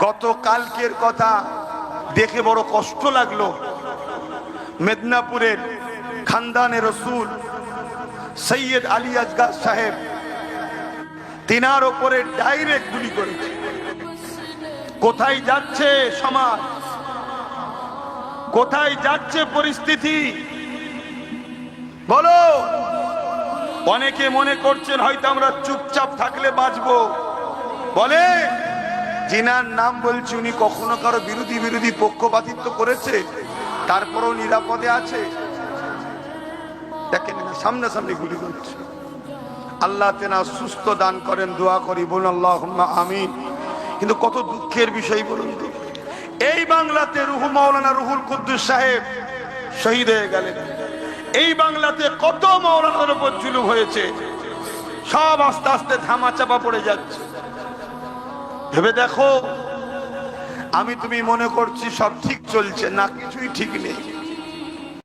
গতকালকের কথা দেখে বড় কষ্ট লাগলো। মেদিনীপুরের খানদানে রসুল সৈয়দ আলী আসগার সাহেব, তিনার ওপরে ডাইরেক্ট গুলি করেছে। কোথায় যাচ্ছে সমাজ, কোথায় যাচ্ছে পরিস্থিতি বলো? অনেকে মনে করছেন হয়তো আমরা চুপচাপ থাকলে বাঁচবো। বলে যিনার নাম বলছি উনি কখনো কারো বিরোধী পক্ষপাতিত্ব করেছে, তারপরও নিরাপদে আছে? দেখেন সামনাসামনি গুলি করছে। আল্লাহ তেনা সুস্থ দান করেন, দোয়া করি, বলুন আল্লাহুম্মা আমিন। কিন্তু কত দুঃখের বিষয় বলুন তো, এই বাংলাতে রুহু মাওলানা রুহুল কুদ্দুস সাহেব শহীদ হয়ে গেলেন। এই বাংলাতে কত মাওলানার উপর জুলুম হয়েছে, সব আস্তে আস্তে ধামাচাপা পড়ে যাচ্ছে। ভেবে দেখো, আমি তুমি মনে করছি সব ঠিক চলছে, না, কিছুই ঠিক নেই।